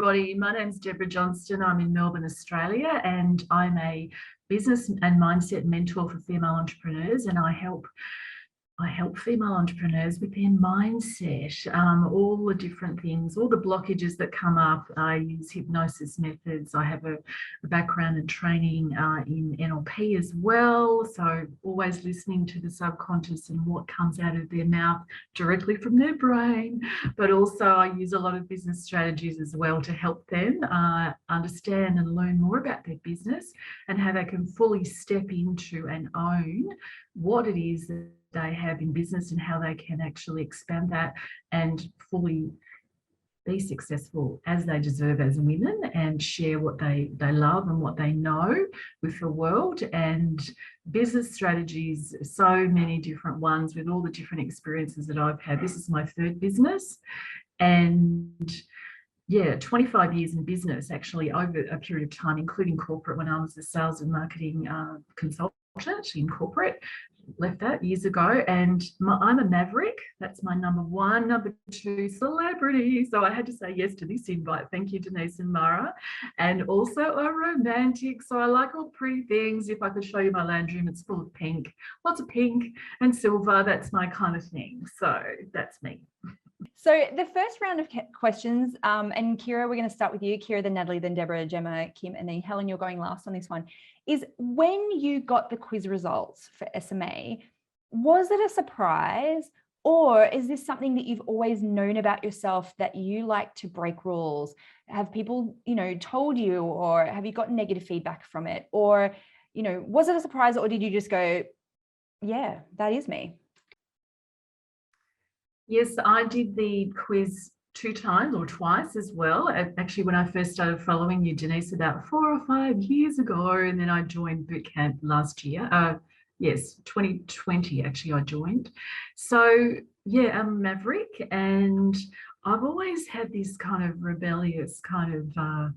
everybody. My name's Deborah Johnston. I'm in Melbourne, Australia, and I'm a business and mindset mentor for female entrepreneurs, and I help female entrepreneurs with their mindset, all the different things, all the blockages that come up. I use hypnosis methods. I have a background in training in NLP as well. So always listening to the subconscious and what comes out of their mouth directly from their brain. But also I use a lot of business strategies as well to help them understand and learn more about their business and how they can fully step into and own what it is that they have in business and how they can actually expand that and fully be successful as they deserve as women and share what they love and what they know with the world. And business strategies, so many different ones with all the different experiences that I've had. This is my third business, and 25 years in business, actually, over a period of time, including corporate, when I was a sales and marketing consultant in corporate. Left that years ago, and I'm a maverick. That's my number one. Number two, celebrity. So I had to say yes to this invite. Thank you, Denise and Mara. And also a romantic. So I like all pretty things. If I could show you my lounge room, it's full of pink, lots of pink and silver. That's my kind of thing. So that's me. So the first round of questions, and Kira, we're going to start with you. Kira, then Natalie, then Deborah, Gemma, Kim, and then Helen, you're going last on this one, is when you got the quiz results for SMA, was it a surprise, or is this something that you've always known about yourself, that you like to break rules? Have people, told you, or have you gotten negative feedback from it? Or, was it a surprise, or did you just go, yeah, that is me? Yes, I did the quiz 2 times or twice as well. Actually, when I first started following you, Denise, about 4 or 5 years ago, and then I joined bootcamp last year. 2020, actually, I joined. So yeah, I'm a maverick, and I've always had this kind of rebellious kind of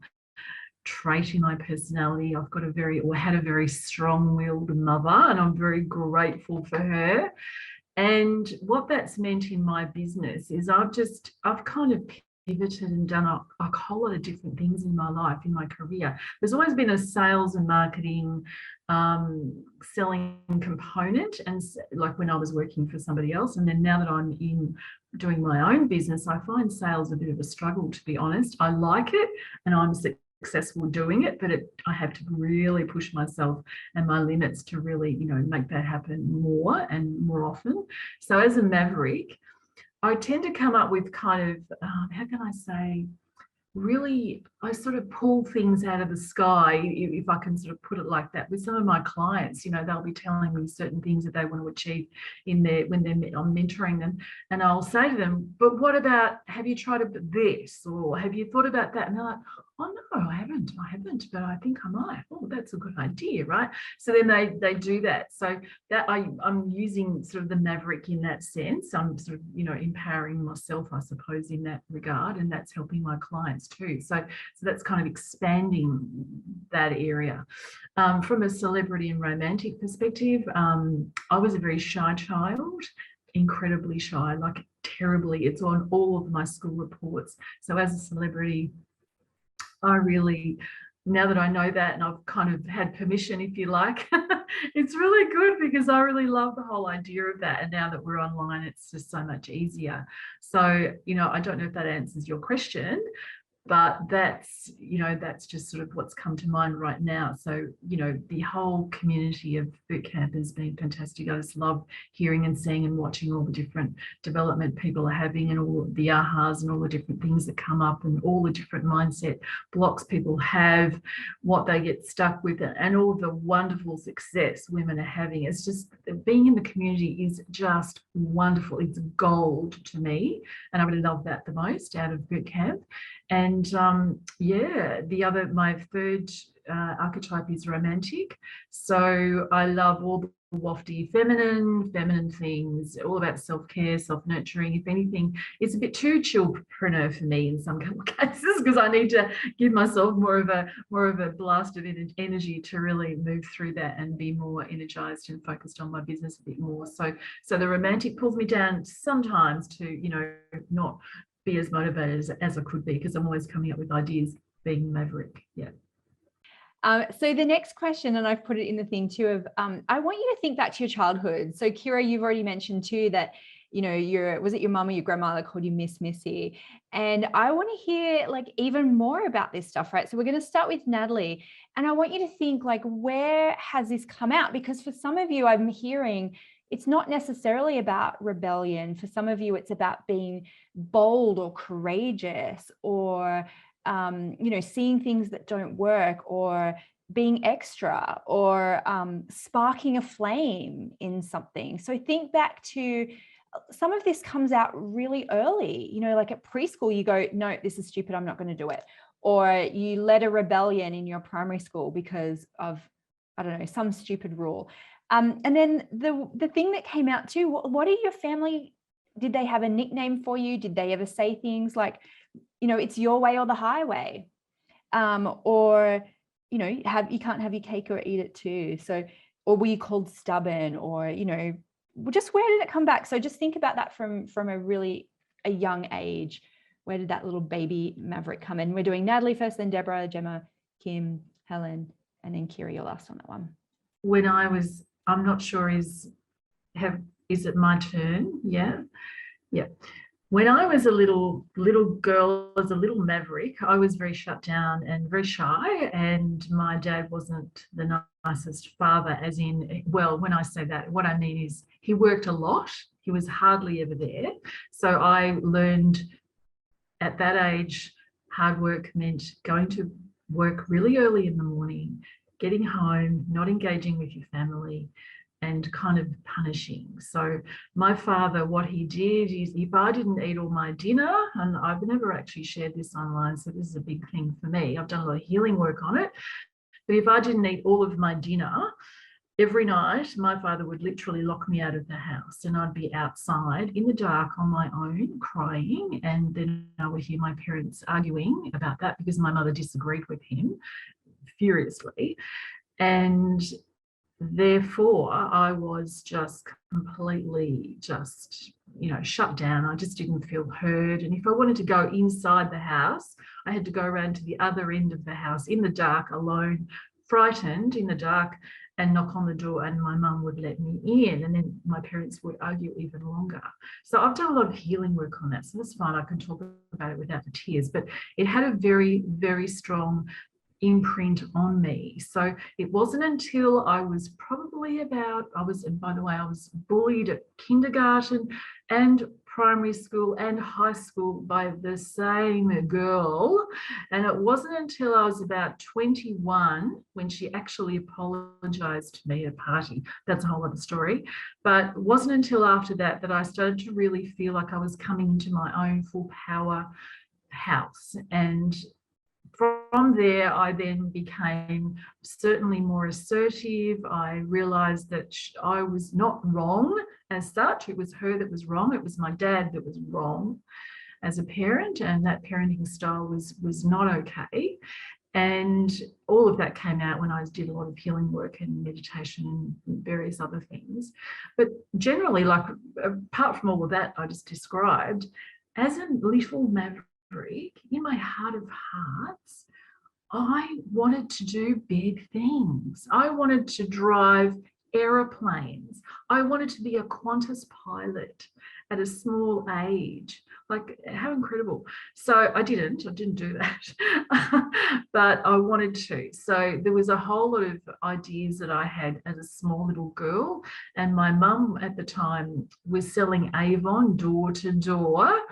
trait in my personality. I've got had a very strong-willed mother, and I'm very grateful for her. And what that's meant in my business is I've kind of pivoted and done a whole lot of different things in my life, in my career. There's always been a sales and marketing selling component, and like when I was working for somebody else, and then now that I'm in doing my own business, I find sales a bit of a struggle, to be honest. I like it and I'm successful doing it, but I have to really push myself and my limits to really, make that happen more and more often. So as a maverick, I tend to come up with kind of, how can I say, really, I sort of pull things out of the sky, if I can sort of put it like that. With some of my clients, they'll be telling me certain things that they want to achieve when I'm mentoring them, and I'll say to them, but what about, have you tried this, or have you thought about that? And they're like, oh no, I haven't, but I think I might. Oh, that's a good idea, right? So then they do that. So that I'm using sort of the maverick in that sense. I'm sort of, empowering myself, I suppose, in that regard, and that's helping my clients too. So that's kind of expanding that area. From a celebrity and romantic perspective, I was a very shy child, incredibly shy, like terribly. It's on all of my school reports. So as a celebrity, I really, now that I know that, and I've kind of had permission, if you like, it's really good, because I really love the whole idea of that. And now that we're online, it's just so much easier. So, I don't know if that answers your question, but that's just sort of what's come to mind right now. So, the whole community of bootcamp has been fantastic. I just love hearing and seeing and watching all the different development people are having, and all the ahas and all the different things that come up, and all the different mindset blocks people have, what they get stuck with, and all the wonderful success women are having. It's just, being in the community is just wonderful. It's gold to me, and I really love that the most out of bootcamp. And my third archetype is romantic. So I love all the wafty feminine things, all about self-care, self-nurturing. If anything, it's a bit too chillpreneur for me in some cases, because I need to give myself more of a blast of energy to really move through that and be more energized and focused on my business a bit more. So the romantic pulls me down sometimes to, not be as motivated as I could be, because I'm always coming up with ideas, being maverick. Yeah. So the next question, and I've put it in the thing too, of I want you to think back to your childhood. So Kira, you've already mentioned too that, you know, was it your mum or your grandma that called you Miss Missy? And I want to hear like even more about this stuff, right? So we're going to start with Natalie, and I want you to think like, where has this come out? Because for some of you, I'm hearing it's not necessarily about rebellion. For some of you, it's about being bold or courageous, or you know, seeing things that don't work, or being extra, or sparking a flame in something. So think back to some of this comes out really early, you know, like at preschool, you go, no, this is stupid, I'm not going to do it. Or you led a rebellion in your primary school because of, I don't know, some stupid rule. And then the thing that came out too, what are your family, did they have a nickname for you? Did they ever say things like, you know, it's your way or the highway? Or, you know, you can't have your cake or eat it too. So, or were you called stubborn, or, you know, just where did it come back? So just think about that from a young age. Where did that little baby maverick come in? We're doing Natalie first, then Deborah, Gemma, Kim, Helen, and then Kira, your last on that one. When I'm not sure, is it my turn? Yeah. When I was a little girl, as a little maverick, I was very shut down and very shy, and my dad wasn't the nicest father, as in, well, when I say that, what I mean is he worked a lot. He was hardly ever there. So I learned at that age, hard work meant going to work really early in the morning, getting home, not engaging with your family, and kind of punishing. So my father, what he did is, if I didn't eat all my dinner, and I've never actually shared this online, so this is a big thing for me, I've done a lot of healing work on it, but if I didn't eat all of my dinner, every night my father would literally lock me out of the house, and I'd be outside in the dark on my own crying, and then I would hear my parents arguing about that because my mother disagreed with him furiously. And therefore, I was just completely shut down. I just didn't feel heard. And if I wanted to go inside the house, I had to go around to the other end of the house in the dark, alone, frightened in the dark, and knock on the door, and my mum would let me in. And then my parents would argue even longer. So I've done a lot of healing work on that. So that's fine. I can talk about it without the tears. But it had a very, very strong imprint on me. So it wasn't until I was probably I was bullied at kindergarten and primary school and high school by the same girl. And it wasn't until I was about 21 when she actually apologized to me at a party. That's a whole other story. But it wasn't until after that that I started to really feel like I was coming into my own full power house. And from there, I then became certainly more assertive. I realized that I was not wrong as such. It was her that was wrong. It was my dad that was wrong as a parent, and that parenting style was not okay. And all of that came out when I did a lot of healing work and meditation and various other things. But generally, like, apart from all of that I just described, as a little maverick, in my heart of hearts, I wanted to do big things. I wanted to drive aeroplanes. I wanted to be a Qantas pilot at a small age. Like, how incredible. So I didn't do that, but I wanted to. So there was a whole lot of ideas that I had as a small little girl, and my mum at the time was selling Avon door to door.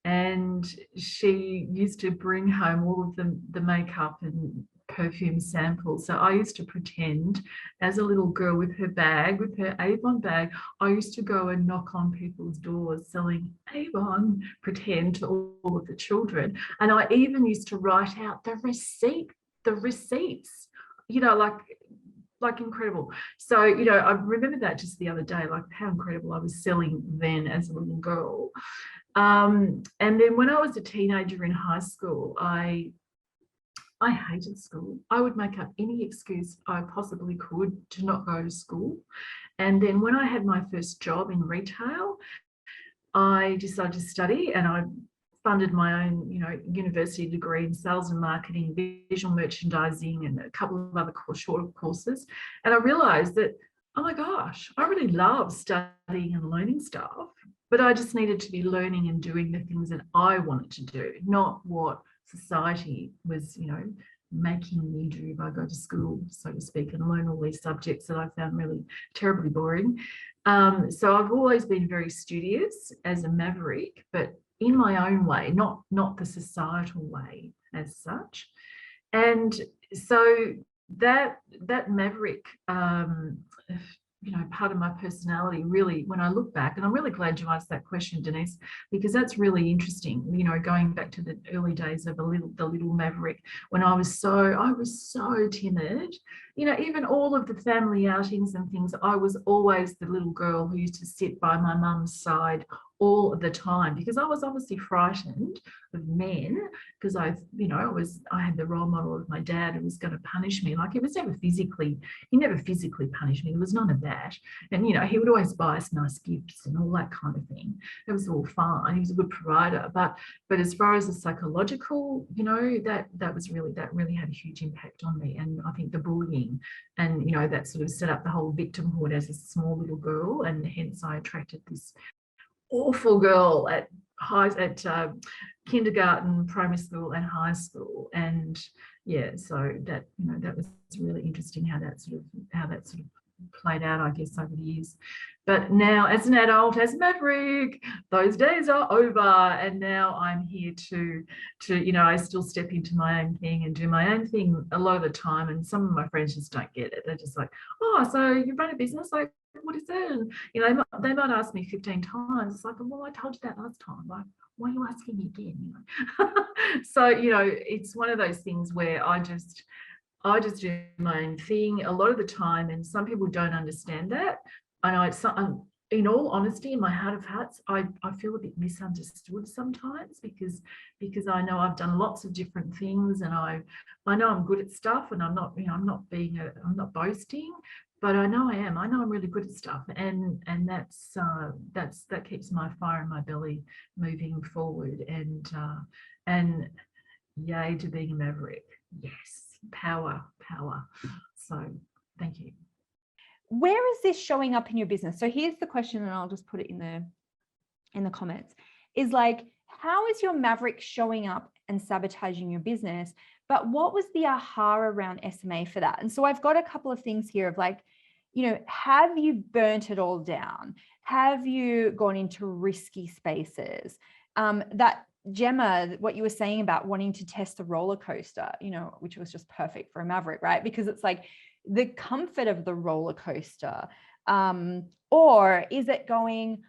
And she used to bring home all of the makeup and perfume samples. So I used to pretend, as a little girl with her bag, with her Avon bag, I used to go and knock on people's doors selling Avon, pretend to all of the children. And I even used to write out the receipts, you know, like incredible. So, you know, I remember that just the other day, like how incredible I was selling then as a little girl. And then when I was a teenager in high school, I hated school. I would make up any excuse I possibly could to not go to school. And then when I had my first job in retail, I decided to study, and I funded my own, university degree in sales and marketing, visual merchandising, and a couple of other shorter courses. And I realized that, oh my gosh, I really love studying and learning stuff, but I just needed to be learning and doing the things that I wanted to do, not what society was, making me do by go to school, so to speak, and learn all these subjects that I found really terribly boring. So I've always been very studious as a maverick, but in my own way, not the societal way as such. And so that maverick, part of my personality, really, when I look back, and I'm really glad you asked that question, Denise, because that's really interesting. Going back to the early days of the little maverick, when I was so timid. Even all of the family outings and things, I was always the little girl who used to sit by my mum's side all of the time, because I was obviously frightened of men, because I had the role model of my dad who was going to punish me. Like, he never physically punished me. There was none of that. And he would always buy us nice gifts and all that kind of thing. It was all fine. He was a good provider. But as far as the psychological, that really had a huge impact on me. And I think the bullying, and that sort of set up the whole victimhood as a small little girl, and hence I attracted this awful girl at kindergarten, primary school, and high school. And so that that was really interesting how that sort of played out, I guess, over the years. But now, as an adult, as a maverick, those days are over, and now I'm here to I still step into my own thing and do my own thing a lot of the time. And some of my friends just don't get it. They're just like, oh, so you run a business? Like, what is it? And they might ask me 15 times. It's like, well, I told you that last time. Like, why are you asking me again? So it's one of those things where I just do my own thing a lot of the time, and some people don't understand that. And in all honesty, in my heart of hearts, I feel a bit misunderstood sometimes, because I know I've done lots of different things, and I know I'm good at stuff, and I'm not not boasting, but I know I am. I know I'm really good at stuff, and that keeps my fire in my belly moving forward. And yay to being a maverick. Yes, power. So thank you. Where is this showing up in your business? So here's the question, and I'll just put it in the comments, is like, how is your maverick showing up and sabotaging your business? But what was the aha around SMA for that? And so I've got a couple of things here of like, have you burnt it all down? Have you gone into risky spaces? That Gemma, what you were saying about wanting to test the roller coaster, which was just perfect for a maverick, right? Because it's like the comfort of the roller coaster. Or is it going,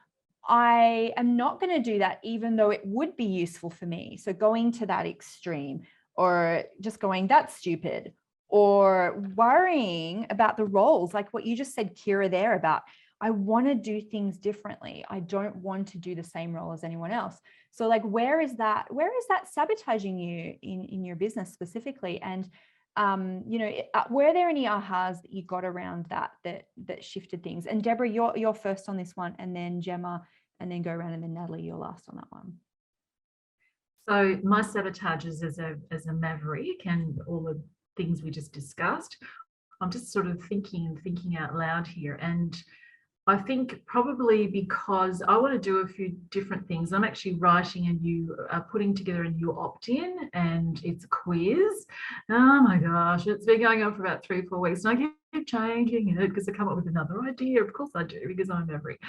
I am not going to do that, even though it would be useful for me. So going to that extreme, or just going, that's stupid, or worrying about the roles, like what you just said, Kira, there about, I want to do things differently. I don't want to do the same role as anyone else. So like, where is that sabotaging you in your business specifically? And, were there any ahas that you got around that shifted things? And Deborah, you're first on this one, and then Gemma, and then go around, and then Natalie, you're last on that one. So my sabotages as a maverick, and all the things we just discussed, I'm just sort of thinking out loud here. And I think probably because I want to do a few different things. I'm actually putting together a new opt-in, and it's a quiz. Oh my gosh, it's been going on for about 3 or 4 weeks, and I keep changing it because I come up with another idea. Of course I do, because I'm a maverick.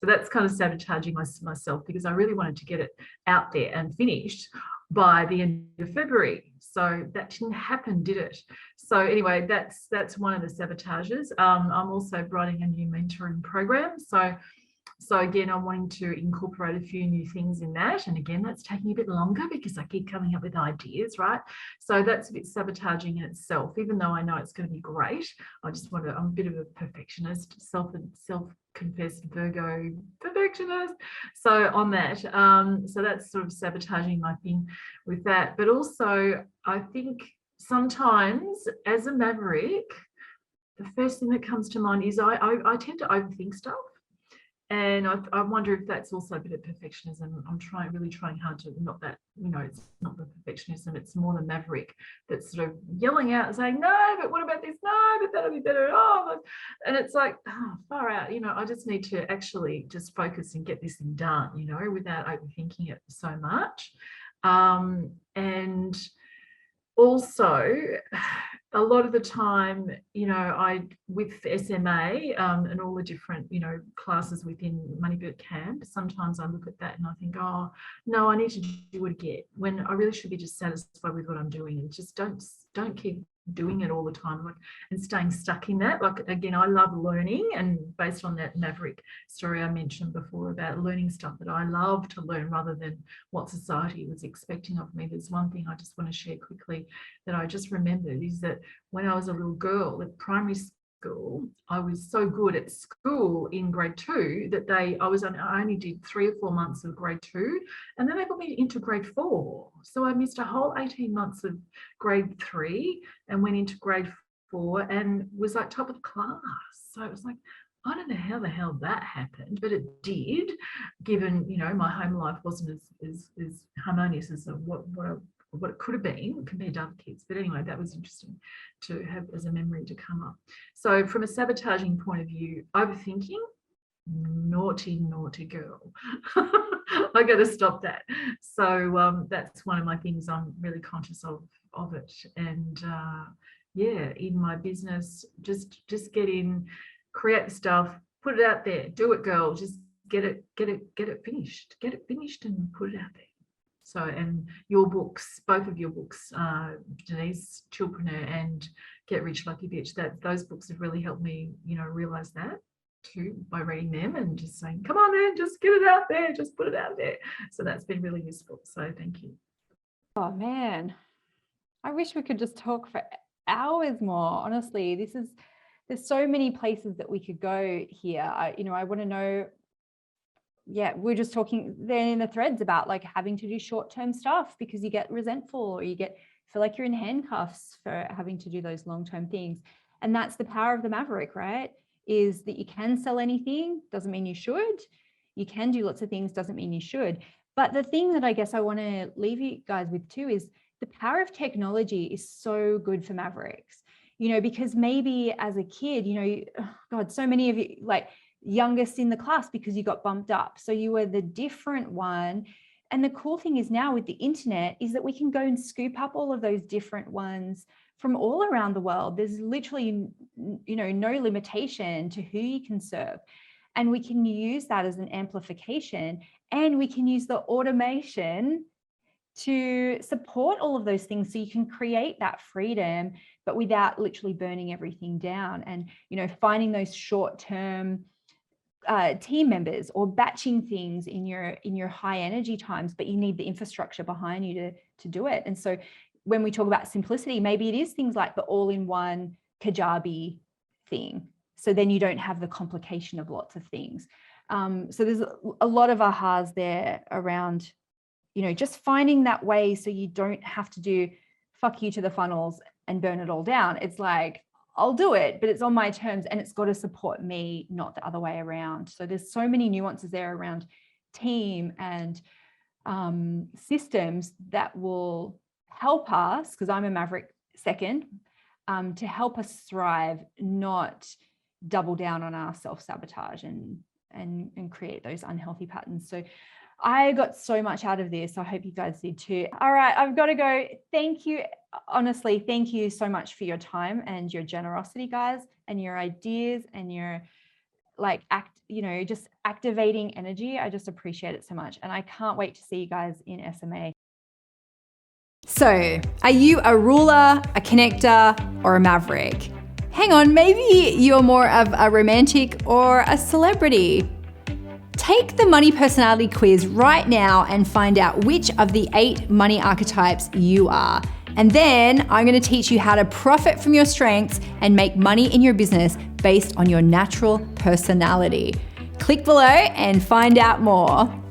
So that's kind of sabotaging myself, because I really wanted to get it out there and finished by the end of February. So that didn't happen, did it? So anyway, that's one of the sabotages. I'm also writing a new mentoring program. So again, I'm wanting to incorporate a few new things in that. And again, that's taking a bit longer because I keep coming up with ideas, right? So that's a bit sabotaging in itself, even though I know it's going to be great. I'm a bit of a perfectionist, self-confessed Virgo perfectionist. So on that, so that's sort of sabotaging my thing with that. But also, I think sometimes as a maverick, the first thing that comes to mind is I tend to overthink stuff. And I wonder if that's also a bit of perfectionism. I'm really trying hard to, not that, it's not the perfectionism, it's more the maverick that's sort of yelling out and saying, no, but what about this? No, but that'll be better. Oh, and it's like, far out. I just need to actually just focus and get this thing done, without overthinking it so much. And also, a lot of the time, I with SMA and all the different, classes within Money Boot Camp, sometimes I look at that and I think, oh, no, I need to do it again, when I really should be just satisfied with what I'm doing, and just don't keep doing it all the time, and staying stuck in that. Again, I love learning, and based on that maverick story I mentioned before about learning stuff that I love to learn rather than what society was expecting of me. There's one thing I just want to share quickly that I just remembered, is that when I was a little girl at primary school, I was so good at school in grade 2 that I only did 3 or 4 months of grade 2, and then they put me into grade 4. So I missed a whole 18 months of grade 3 and went into grade 4 and was like top of the class. So it was like, I don't know how the hell that happened, but it did, given, my home life wasn't as harmonious as what it could have been compared to other kids. But anyway, that was interesting to have as a memory to come up. So from a sabotaging point of view, overthinking, naughty girl. I got to stop that. So that's one of my things. I'm really conscious of it. And in my business, just get in, create the stuff, put it out there, do it, girl. Just get it finished, and put it out there. So, and your books, both of your books, Denise, Chillpreneur and Get Rich Lucky Bitch, those books have really helped me, realize that too, by reading them and just saying, come on then, just get it out there, just put it out there. So that's been really useful. So thank you. Oh man, I wish we could just talk for hours more. Honestly, there's so many places that we could go here. I want to know. Yeah, we're just talking then in the threads about like having to do short-term stuff because you get resentful or you feel like you're in handcuffs for having to do those long-term things. And that's the power of the maverick, right? Is that you can sell anything, doesn't mean you should. You can do lots of things, doesn't mean you should. But the thing that I guess I want to leave you guys with too is the power of technology is so good for mavericks, because maybe as a kid, God, so many of you like youngest in the class because you got bumped up. So you were the different one. And the cool thing is now with the internet is that we can go and scoop up all of those different ones from all around the world. There's literally, no limitation to who you can serve. And we can use that as an amplification, and we can use the automation to support all of those things so you can create that freedom, but without literally burning everything down and, finding those short-term team members or batching things in your high energy times, but you need the infrastructure behind you to do it. And so when we talk about simplicity, maybe it is things like the all-in-one Kajabi thing. So then you don't have the complication of lots of things. So there's a lot of ahas there around, just finding that way so you don't have to do fuck you to the funnels and burn it all down. It's like, I'll do it, but it's on my terms and it's got to support me, not the other way around. So there's so many nuances there around team and systems that will help us, because I'm a maverick second, to help us thrive, not double down on our self-sabotage and create those unhealthy patterns. So I got so much out of this. I hope you guys did too. All right, I've got to go. Thank you. Honestly, thank you so much for your time and your generosity, guys, and your ideas and your just activating energy. I just appreciate it so much. And I can't wait to see you guys in SMA. So, are you a ruler, a connector, or a maverick? Hang on, maybe you're more of a romantic or a celebrity. Take the money personality quiz right now and find out which of the 8 money archetypes you are. And then I'm going to teach you how to profit from your strengths and make money in your business based on your natural personality. Click below and find out more.